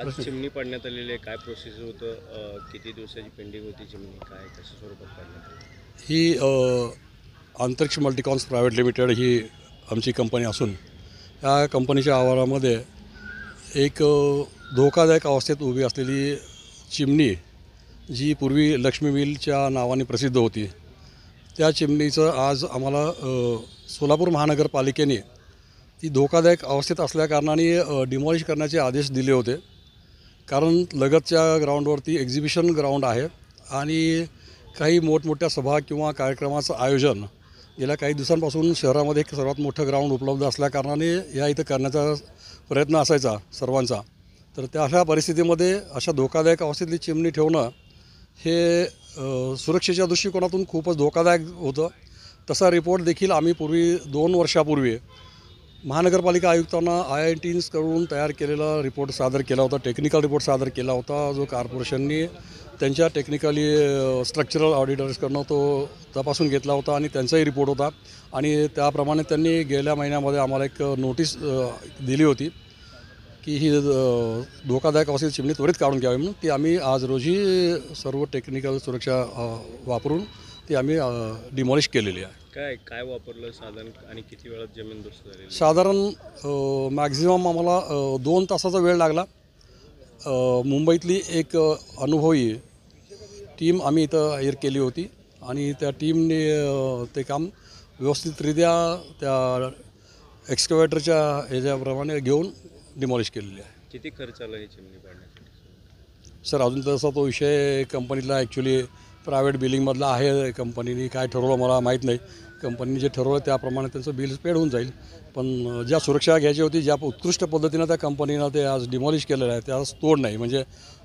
प्रश्न चिमणी पाडण्यात आलेली आहे, काय प्रोसेस होतं, किती दिवसाची पेंडिंग होती चिमणी, काय कशा स्वरूपात पाडण्यात आली? ही अंतरिक्ष मल्टीकॉन्स प्रायव्हेट लिमिटेड ही आमची कंपनी असून या कंपनीच्या आवारामध्ये एक धोकादायक अवस्थेत उभी असलेली चिमणी जी पूर्वी लक्ष्मी मिलच्या नावाने प्रसिद्ध होती, त्या चिमणीचं आज आम्हाला सोलापूर महानगरपालिकेने ती धोकादायक अवस्थेत असल्याकारणाने डिमॉलिश करण्याचे आदेश दिले होते. कारण लगतच्या ग्राउंडवरती एक्झिबिशन ग्राउंड आहे आणि काही मोठमोठ्या सभा किंवा कार्यक्रमाचं आयोजन गेल्या काही दिवसांपासून शहरामध्ये एक सर्वात मोठं ग्राउंड उपलब्ध असल्याकारणाने या इथं करण्याचा प्रयत्न असायचा सर्वांचा. तर त्या अशा परिस्थितीमध्ये अशा धोकादायक अवस्थेतली चिमणी ठेवणं हे सुरक्षेच्या दृष्टिकोनातून खूपच धोकादायक होतं. तसा रिपोर्ट देखील आम्ही 2 वर्षापूर्वी महानगरपालिका आयुक्तांना IITकडून तयार केलेला रिपोर्ट सादर केला होता, टेक्निकल रिपोर्ट सादर केला होता, जो कॉर्पोरेशननी त्यांच्या टेक्निकली स्ट्रक्चरल ऑडिटर्सकडनं तो तपासून घेतला होता आणि त्यांचाही रिपोर्ट होता. आणि त्याप्रमाणे त्यांनी गेल्या महिन्यामध्ये आम्हाला एक नोटीस दिली होती की ही धोकादायक अवस्थेत चिमणी त्वरित काढून घ्यावी म्हणून. ती आम्ही आज रोजी सर्व टेक्निकल सुरक्षा वापरून ती आम्ही डिमॉलिश केलेली आहे. काय वापरलं साधारण आणि किती वेळात जमीन दुरुस्त झाली? साधारण मॅक्झिमम आम्हाला 2 तासाचा वेळ लागला. मुंबईतली एक अनुभवी टीम आम्ही इथं हायर केली होती आणि त्या टीमने ते काम व्यवस्थितरित्या त्या एक्स्कॅव्हेटरच्या ह्याच्याप्रमाणे घेऊन डिमॉलिश केलेली आहे. किती खर्च आला ही चिमणी पाडण्यासाठी? सर अजून तसा तो विषय कंपनीला ॲक्च्युली प्रायव्हेट बिलिंगमधला आहे. कंपनीने काय ठरवलं मला माहीत नाही. कंपनीने जे ठरवलं त्याप्रमाणे त्यांचं बिल पेड होऊन जाईल. पण ज्या सुरक्षा घ्यायची होती, ज्या उत्कृष्ट पद्धतीनं त्या कंपनीनं ते आज डिमॉलिश केलेलं आहे त्यास तोड नाही. म्हणजे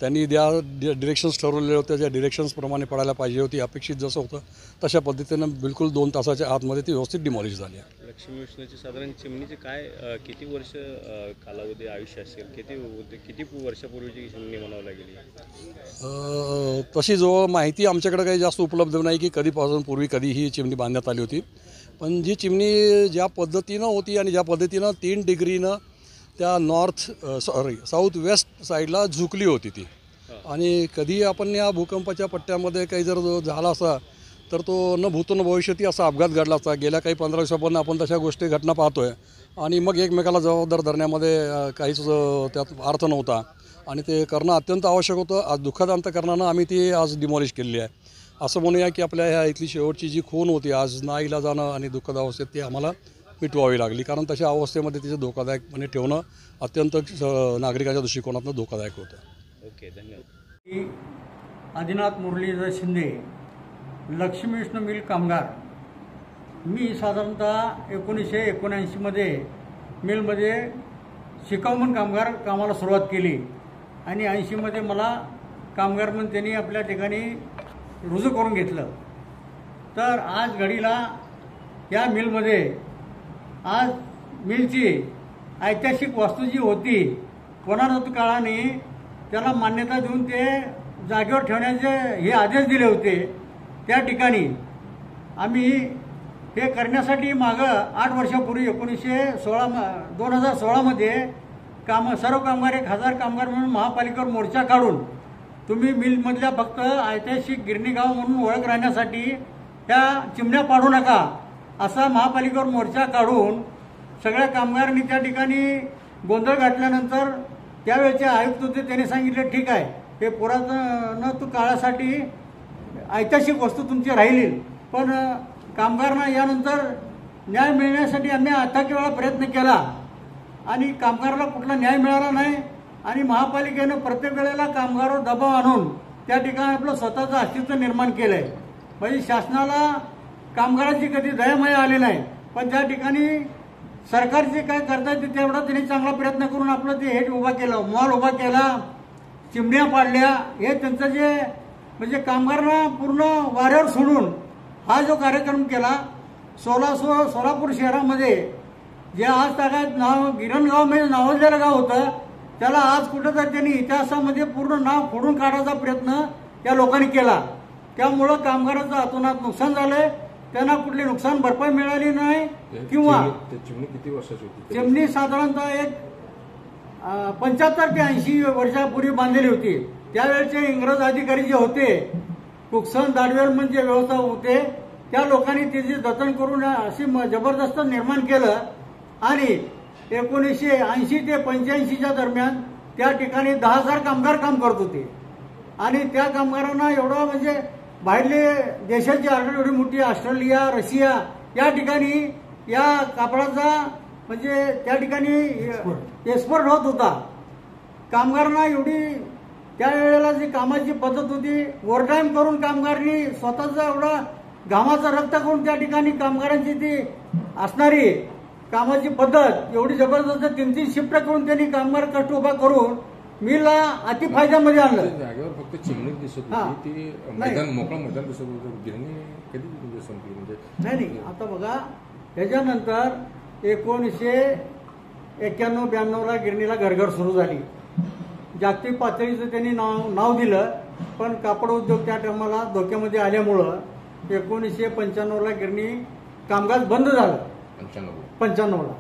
त्यांनी डिरेक्शन्स ठरवलेले होते, ज्या डिरेक्शन्सप्रमाणे पडायला पाहिजे होती, अपेक्षित जसं होतं तशा पद्धतीनं बिलकुल 2 तासाच्या आतमध्ये ती व्यवस्थित डिमॉलिश झाली आहे. लक्ष्मी विष्णूची साधारण चिमणीचे काय किती वर्ष कालावधी आयुष्य असेल, किती वर्षापूर्वीची चिमणी म्हणावं लागेल? तशी जो माहिती आमच्याकडे काही जास्त उपलब्ध नाही की कधीपासून पूर्वी कधी ही चिमणी बांधण्यात आली होती. पण जी चिमणी ज्या पद्धतीनं होती आणि ज्या पद्धतीनं 3 डिग्रीनं त्या साऊथ वेस्ट साईडला झुकली होती ती. आणि कधी आपण या भूकंपाच्या पट्ट्यामध्ये काही जर झाला असता तर तो न भूतो न भविष्यती असा अपघात घडला असता. गेल्या काही 15 दिवसांपासून आपण तशा गोष्टी घटना पाहतो आहे आणि मग एकमेकाला जबाबदार धरण्यामध्ये काहीच त्यात अर्थ नव्हता आणि ते करणं अत्यंत आवश्यक होतं. आज दुःखद अंतकरणानं आम्ही ती आज डिमॉलिश केलेली आहे. असं म्हणूया की आपल्या ह्या इथली शेवटची जी खून होती आज नाईलाजानं आणि दुःखद अवस्थेत ती आम्हाला मिटवावी लागली. कारण तशा अवस्थेमध्ये तिचे धोकादायकपणे ठेवणं अत्यंत नागरिकाच्या दृष्टिकोनातून धोकादायक होतं. ओके, धन्यवाद. आदिनाथ मुरलीधर शिंदे, लक्ष्मी विष्णू मिल कामगार. मी साधारणतः 1979मध्ये मिलमध्ये शिकाऊ म्हणून कामाला सुरुवात केली आणि 80मध्ये मला कामगार म्हणून त्यांनी आपल्या ठिकाणी रुजू करून घेतलं. तर आज घडीला या मिलमध्ये आज मिलची ऐतिहासिक वास्तू जी होती पुनरावृत्त काळाने त्याला मान्यता देऊन ते जागेवर ठेवण्याचे हे आदेश दिले होते. त्या ठिकाणी आम्ही हे करण्यासाठी मागं 8 वर्षापूर्वी 2016मध्ये सर्व कामगार 1000 कामगार म्हणून महापालिकेवर मोर्चा काढून तुम्ही मिलमधल्या फक्त ऐतिहासिक गिरणी गाव म्हणून ओळख राहण्यासाठी त्या चिमण्या पाडू नका असा महापालिकेवर मोर्चा काढून सगळ्या कामगारांनी त्या ठिकाणी गोंधळ घातल्यानंतर त्यावेळेचे आयुक्त होते त्यांनी सांगितले ठीक आहे हे पुरातन काळासाठी ऐतिहासिक वस्तू तुमची राहिली. पण कामगारांना यानंतर न्याय मिळण्यासाठी आम्ही अथक वेळा प्रयत्न केला आणि कामगाराला कुठला न्याय मिळाला नाही आणि महापालिकेनं प्रत्येक वेळेला कामगारावर दबाव आणून त्या ठिकाणी आपलं स्वतःचं अस्तित्व निर्माण केलं आहे. म्हणजे शासनाला कामगाराची कधी दयामाया आली नाही. पण त्या ठिकाणी सरकार जे काय करता येते तेवढा त्यांनी चांगला प्रयत्न करून आपलं ते हेड उभा केलं, मॉल उभा केला, चिमण्या पाडल्या. हे त्यांचं जे म्हणजे कामगारांना पूर्ण वाऱ्यावर सोडून हा जो कार्यक्रम केला सोलापूर शहरामध्ये जे आज तागात गिरणगाव म्हणजे नावाजलेलं गाव होतं त्याला आज कुठंतरी त्यांनी इतिहासामध्ये पूर्ण नाव फोडून काढायचा प्रयत्न त्या लोकांनी केला. त्यामुळं कामगारांचं अतोनात नुकसान झालंय. त्यांना कुठली नुकसान भरपाई मिळाली नाही. किंवा चिमणी किती वर्षाची होती? चिमणी साधारणतः एक 75 ते 80 वर्षापूर्वी बांधलेली होती. त्यावेळेचे इंग्रज अधिकारी जे होते, कुकसन दाडवेल म्हणजे व्यवस्था होते, त्या लोकांनी तिचे जतन करून अशी जबरदस्त निर्माण केलं आणि 1980 ते 85च्या दरम्यान त्या ठिकाणी 10,000 कामगार काम करत होते आणि त्या कामगारांना एवढा म्हणजे बाहेरले देशाची ऑर्डर एवढी मोठी, ऑस्ट्रेलिया, रशिया या ठिकाणी या कापडाचा म्हणजे त्या ठिकाणी एक्सपोर्ट होत होता. कामगारांना एवढी त्यावेळेला जी कामाची पद्धत होती, ओव्हरटाईम करून कामगारांनी स्वतःचा एवढा घामाचं रक्त करून त्या ठिकाणी कामगारांची ती असणारी कामाची पद्धत एवढी जबरदस्त 3-3 शिफ्ट करून त्यांनी कामगार कष्ट उभा करून मिलला अति फायद्यामध्ये आणलं. जागेवर फक्त चिमणी दिसत होती, ती मैदान मोकळं मैदान दिसत होतं. गिरणी कधी संपली म्हणजे नाही. आता बघा, त्याच्यानंतर 1991-92ला गिरणीला घरघर सुरू झाली. जागतिक पातळीचं त्यांनी नाव दिलं, पण कापड उद्योग त्या टायमाला धोक्यामध्ये आल्यामुळं 1995ला गिरणी कामकाज बंद झालं. 95ला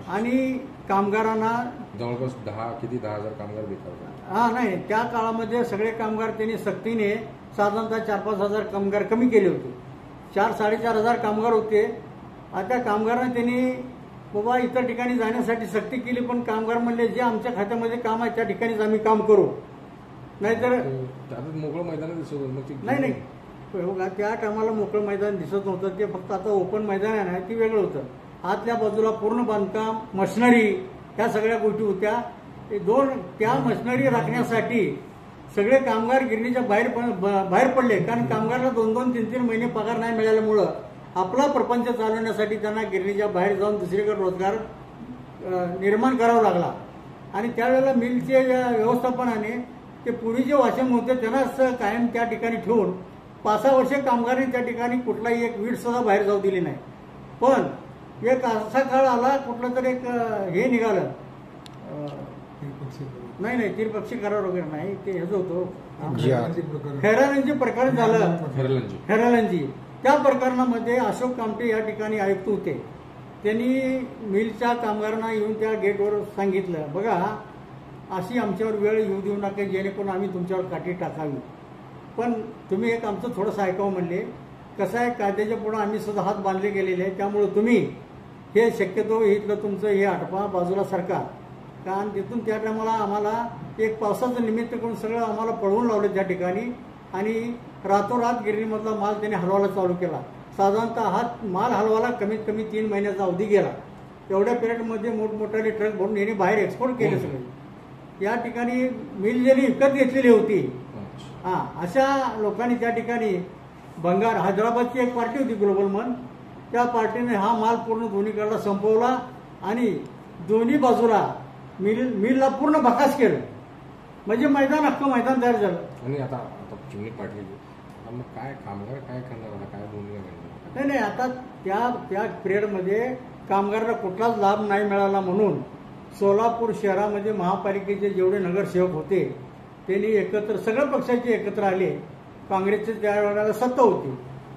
आणि कामगारांना जवळपास 10,000 कामगार बेकार. हा नाही, त्या काळामध्ये सगळे कामगार त्यांनी सक्तीने साधारणतः 4-5 कामगार कमी केले होते. 4-4.5 कामगार होते. आता कामगारांना त्यांनी बाबा इतर ठिकाणी जाण्यासाठी सक्ती केली, पण कामगार म्हणले जे आमच्या खात्यामध्ये काम आहे त्या ठिकाणीच आम्ही काम करू, नाहीतर मोकळं मैदान दिसत होतं. नाही बघा, त्या टायमाला मोकळं मैदान दिसत नव्हतं. ते फक्त आता ओपन मैदान आहे ना, ते वेगळं होतं. आतल्या बाजूला पूर्ण बांधकाम, मशिनरी ह्या सगळ्या गोष्टी होत्या. त्या मशिनरी राखण्यासाठी सगळे कामगार गिरणीच्या बाहेर पडले, कारण कामगाराला 2-2, 3-3 महिने पगार नाही मिळाल्यामुळं आपला प्रपंच चालवण्यासाठी त्यांना गिरणीच्या बाहेर जाऊन दुसरीकडे रोजगार निर्माण करावा लागला. आणि त्यावेळेला मिलचे व्यवस्थापनाने ते पूर्वी जे वाचन होते त्यांनाच कायम त्या ठिकाणी ठेवून 5-6 वर्षे कामगारांनी त्या ठिकाणी कुठलाही एक वीट सुद्धा बाहेर जाऊ दिली नाही. पण एक असा काळ आला, कुठलं तरी एक हे निघालं, नाही त्रिपक्षी करार वगैरे नाही, ते हेच होतं, खैरालांची प्रकरण झालं. खैरालांची त्या प्रकरणामध्ये अशोक कामटे या ठिकाणी आयुक्त होते. त्यांनी मिलच्या कामगारांना येऊन त्या गेटवर सांगितलं, बघा अशी आमच्यावर वेळ येऊ देऊ नका जेणेकरून आम्ही तुमच्यावर काठी टाकावी, पण तुम्ही एक आमचं थोडंसं ऐकावं म्हणले. कसं आहे, कायद्याच्या पुढे आम्ही सुद्धा हात बांधले गेलेले आहे, त्यामुळे तुम्ही हे शक्यतो इथलं तुमचं हे आटपा बाजूला सरका. कारण तिथून त्या टायमाला आम्हाला एक पावसाचं निमित्त करून सगळं आम्हाला पळवून लावलं त्या ठिकाणी आणि रातोरात गिरणीमधला माल त्यांनी हलवायला चालू केला. साधारणतः हा माल हलवायला कमीत कमी 3 महिन्याचा अवधी गेला. एवढ्या पिरियडमध्ये मोठमोठाले ट्रक भरून यांनी बाहेर एक्सपोर्ट केले सगळे. या ठिकाणी मिल ज्यांनी विकत घेतलेली होती, अशा लोकांनी त्या ठिकाणी बंगार, हैदराबादची एक पार्टी होती ग्लोबल मन, त्या पार्टीने हा माल पूर्ण दोन्हीकडला संपवला आणि दोन्ही बाजूला मिलला पूर्ण भकास केलं. म्हणजे मैदान अख्खं मैदान तयार झालं. आणि आता चिमणी पाठवली, मग काय कामगार काय करणार, आता काय भूमिका? नाही आता त्या पिरियडमध्ये कामगारांना कुठलाच लाभ नाही मिळाला म्हणून सोलापूर शहरामध्ये महापालिकेचे जेवढे नगरसेवक होते त्यांनी एकत्र, सगळ्या पक्षाचे एकत्र आले. काँग्रेसचे त्यावेळेला सत्ता होती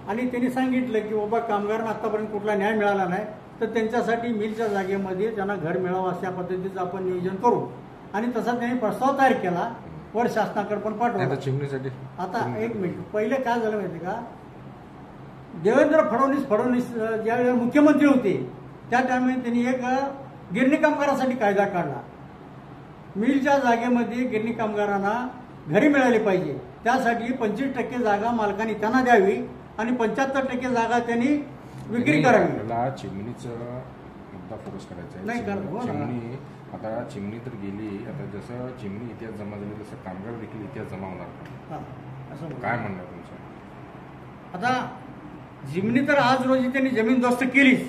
आणि त्यांनी सांगितलं की बाबा कामगारांना आतापर्यंत कुठला न्याय मिळाला नाही, तर त्यांच्यासाठी मिलच्या जागेमध्ये त्यांना घर मिळावं अशा पद्धतीचं आपण नियोजन करू. आणि तसा त्यांनी प्रस्ताव तयार केला, वर शासनाकडे पण पाठवला. चिमणीसाठी आता एक मिनिट, पहिले काय झालं माहिती का, देवेंद्र फडणवीस ज्यावेळेला मुख्यमंत्री होते त्या टायमाला त्यांनी एक गिरणी कामगारांसाठी कायदा काढला. मिलच्या जागेमध्ये गिरणी कामगारांना घरी मिळाले पाहिजे, त्यासाठी 25% जागा मालकांनी त्यांना द्यावी आणि 75% जागा त्यांनी विक्री करावी. मला चिमणीचा मुद्दा फोकस करायचा आहे. चिमणी आता चिमणी तर गेली, आता जसं चिमणी इतिहास जमा झाली तसं कामगार देखील इतिहास जमा होणार. असं काय म्हणणं तुमचं? आता चिमणी तर आज रोजी त्यांनी जमीनदोस्त केलीच,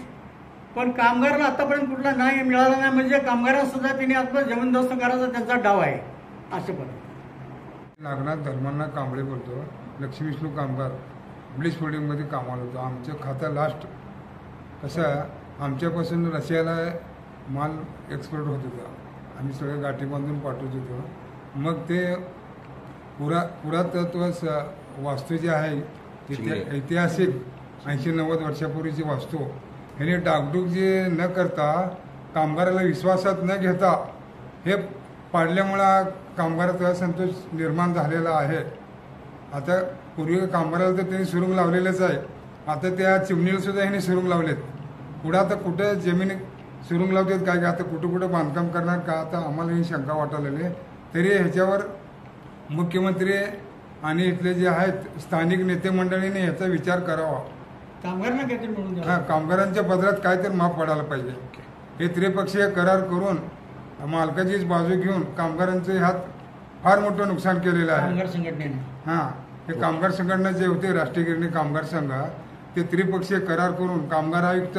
पण कामगारांना आतापर्यंत कुठला न्याय मिळाला नाही. म्हणजे कामगारांना सुद्धा त्यांनी आता जमीनदोस्त करायचा त्यांचा डाव आहे. असे पण नागनाथ धर्मांना कांबळे बोलतो, लक्ष्मी विष्णू कामगार ब्लिच फोल्डिंगमध्ये कामाला होतो. आमचं खातं लास्ट कसं आहे, आमच्यापासून रशियाला माल एक्सपोर्ट होत होता, आम्ही सगळे गाठी बांधून पाठवत होतो. मग ते पुरातत्व वास्तू जे आहे ऐतिहासिक 80-90 वर्षापूर्वीची वास्तू, ह्याने डागडूग जे न करता कामगाराला विश्वासात न घेता हे पाडल्यामुळं कामगाराचा असंतोष निर्माण झालेला आहे. आता पूर्वी कामगाराला तर त्यांनी सुरुंग लावलेलंच आहे, आता त्या चिमणीला सुद्धा ह्यांनी सुरुंग लावलेत. पुढं आता कुठं जमिनी सुरुंग लावतात काय का, आता कुठं कुठं बांधकाम करणार का, आता आम्हाला ही शंका वाटायला लागली. तरी ह्याच्यावर मुख्यमंत्री आणि इथले जे आहेत स्थानिक नेते मंडळीने ह्याचा विचार करावा. कामगारांना काहीतरी मिळून द्यावं. हा, कामगारांच्या पदरात काय तर माफ पडायला पाहिजे. हे त्रिपक्षीय करार करून मालकाचीच बाजू घेऊन कामगारांचे ह्यात फार मोठं नुकसान केलेलं आहे. कामगार संघटनेने हां, हे कामगार संघटना जे होते राष्ट्रीय गिरणी कामगार संघ, ते त्रिपक्षीय करार करून कामगार आयुक्त,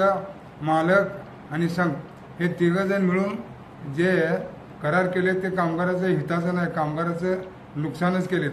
मालक आणि संघ हे तिघजण मिळून जे करार केले ते कामगाराचं हिताचं नाही, कामगाराचं नुकसानच केलेत.